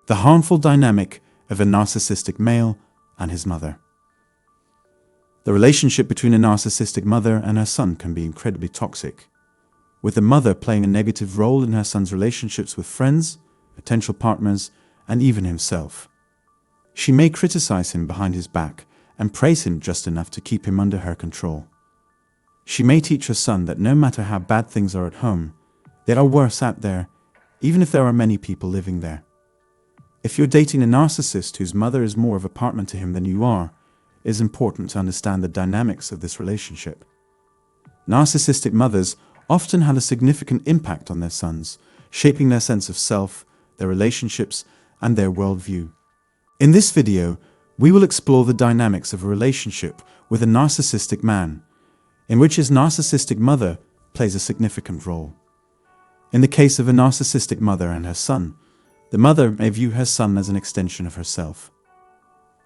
The harmful dynamic of a narcissistic male and his mother. The relationship between a narcissistic mother and her son can be incredibly toxic, with the mother playing a negative role in her son's relationships with friends, potential partners, and even himself. She may criticize him behind his back and praise him just enough to keep him under her control. She may teach her son that no matter how bad things are at home, there are worse out there, even if there are many people living there. If you're dating a narcissist whose mother is more of a partner to him than you are, it is important to understand the dynamics of this relationship. Narcissistic mothers often have a significant impact on their sons, shaping their sense of self, their relationships, and their worldview. In this video, we will explore the dynamics of a relationship with a narcissistic man, in which his narcissistic mother plays a significant role. In the case of a narcissistic mother and her son, the mother may view her son as an extension of herself.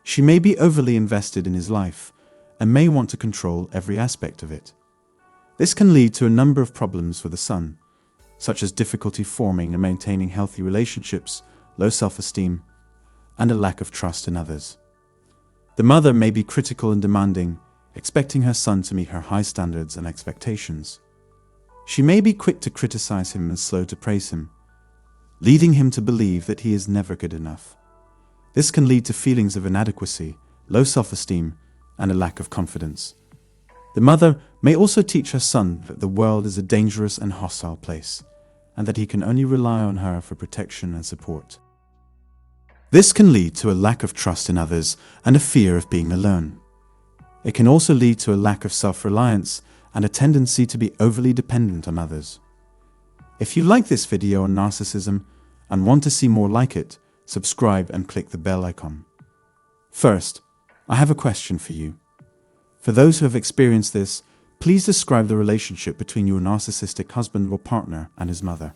She may be overly invested in his life and may want to control every aspect of it. This can lead to a number of problems for the son, such as difficulty forming and maintaining healthy relationships, low self-esteem, and a lack of trust in others. The mother may be critical and demanding, expecting her son to meet her high standards and expectations. She may be quick to criticize him and slow to praise him, leading him to believe that he is never good enough. This can lead to feelings of inadequacy, low self-esteem, and a lack of confidence. The mother may also teach her son that the world is a dangerous and hostile place, and that he can only rely on her for protection and support. This can lead to a lack of trust in others and a fear of being alone. It can also lead to a lack of self-reliance and a tendency to be overly dependent on others. If you like this video on narcissism and want to see more like it, subscribe and click the bell icon. First, I have a question for you. For those who have experienced this, please describe the relationship between your narcissistic husband or partner and his mother.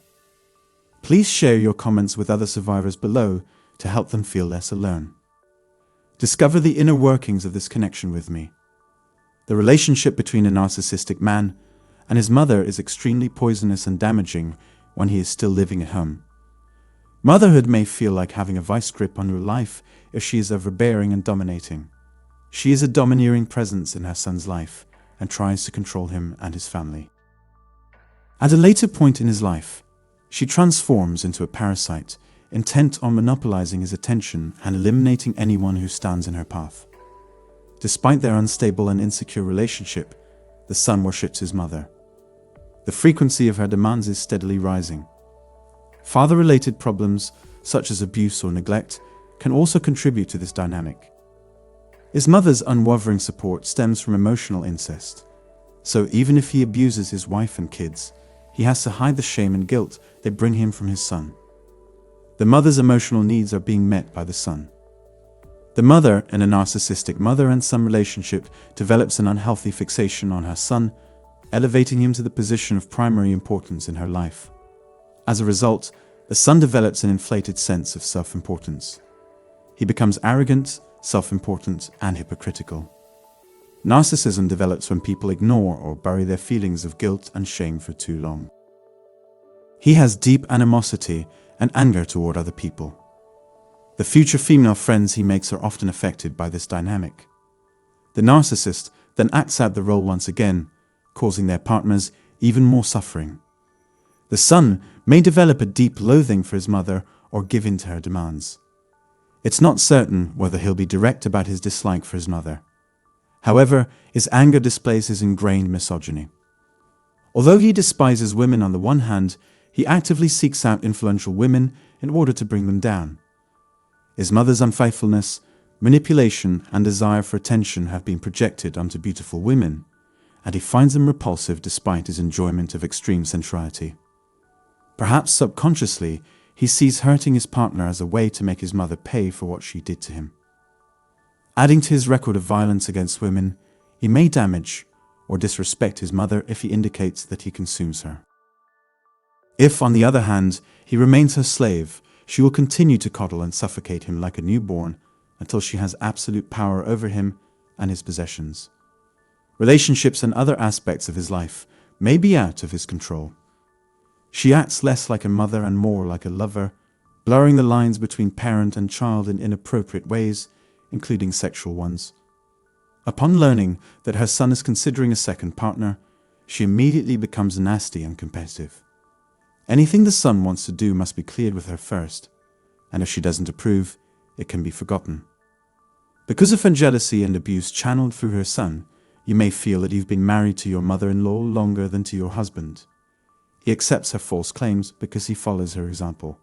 Please share your comments with other survivors below to help them feel less alone. Discover the inner workings of this connection with me. The relationship between a narcissistic man and his mother is extremely poisonous and damaging when he is still living at home. Motherhood may feel like having a vice grip on your life if she is overbearing and dominating. She is a domineering presence in her son's life and tries to control him and his family. At a later point in his life, she transforms into a parasite, intent on monopolizing his attention and eliminating anyone who stands in her path. Despite their unstable and insecure relationship, the son worships his mother. The frequency of her demands is steadily rising. Father-related problems, such as abuse or neglect, can also contribute to this dynamic. His mother's unwavering support stems from emotional incest, so even if he abuses his wife and kids, he has to hide the shame and guilt they bring him from his son. The mother's emotional needs are being met by the son. The mother in a narcissistic mother and son relationship develops an unhealthy fixation on her son, elevating him to the position of primary importance in her life. As a result, the son develops an inflated sense of self-importance. He becomes arrogant, self-important, and hypocritical. Narcissism develops when people ignore or bury their feelings of guilt and shame for too long. He has deep animosity and anger toward other people. The future female friends he makes are often affected by this dynamic. The narcissist then acts out the role once again, causing their partners even more suffering. The son may develop a deep loathing for his mother or give in to her demands. It's not certain whether he'll be direct about his dislike for his mother. However, his anger displays his ingrained misogyny. Although he despises women on the one hand, he actively seeks out influential women in order to bring them down. His mother's unfaithfulness, manipulation, and desire for attention have been projected onto beautiful women, and he finds them repulsive despite his enjoyment of extreme sensuality. Perhaps subconsciously, he sees hurting his partner as a way to make his mother pay for what she did to him. Adding to his record of violence against women, he may damage or disrespect his mother if he indicates that he consumes her. If, on the other hand, he remains her slave, she will continue to coddle and suffocate him like a newborn until she has absolute power over him and his possessions. Relationships and other aspects of his life may be out of his control. She acts less like a mother and more like a lover, blurring the lines between parent and child in inappropriate ways, including sexual ones. Upon learning that her son is considering a second partner, she immediately becomes nasty and competitive. Anything the son wants to do must be cleared with her first, and if she doesn't approve, it can be forgotten. Because of her jealousy and abuse channeled through her son, you may feel that you've been married to your mother-in-law longer than to your husband. He accepts her false claims because he follows her example.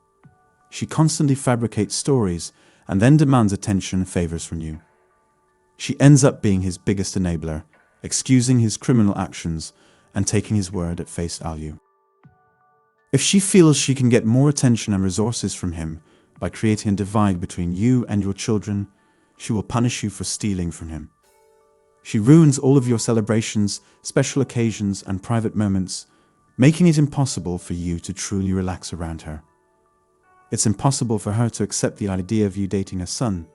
She constantly fabricates stories and then demands attention and favors from you. She ends up being his biggest enabler, excusing his criminal actions and taking his word at face value. If she feels she can get more attention and resources from him by creating a divide between you and your children, she will punish you for stealing from him. She ruins all of your celebrations, special occasions, and private moments, making it impossible for you to truly relax around her. It's impossible for her to accept the idea of you dating a son,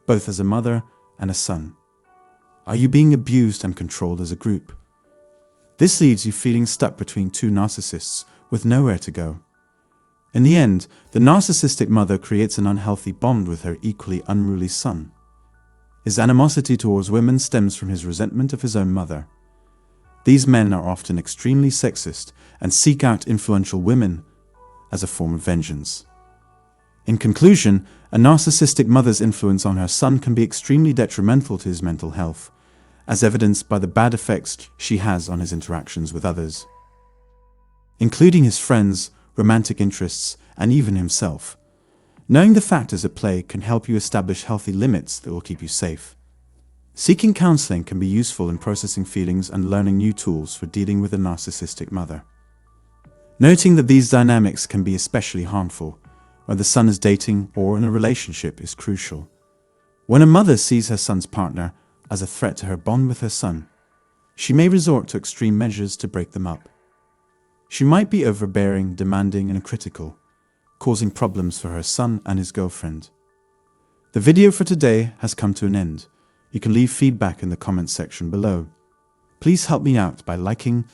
both as a mother and a son. Are you being abused and controlled as a group? This leaves you feeling stuck between two narcissists with nowhere to go. In the end, the narcissistic mother creates an unhealthy bond with her equally unruly son. His animosity towards women stems from his resentment of his own mother. These men are often extremely sexist and seek out influential women as a form of vengeance. In conclusion, a narcissistic mother's influence on her son can be extremely detrimental to his mental health, as evidenced by the bad effects she has on his interactions with others, including his friends, romantic interests, and even himself. Knowing the factors at play can help you establish healthy limits that will keep you safe. Seeking counseling can be useful in processing feelings and learning new tools for dealing with a narcissistic mother. Noting that these dynamics can be especially harmful when the son is dating or in a relationship is crucial. When a mother sees her son's partner as a threat to her bond with her son, she may resort to extreme measures to break them up. She might be overbearing, demanding, and critical, causing problems for her son and his girlfriend. The video for today has come to an end. You can leave feedback in the comments section below. Please help me out by liking,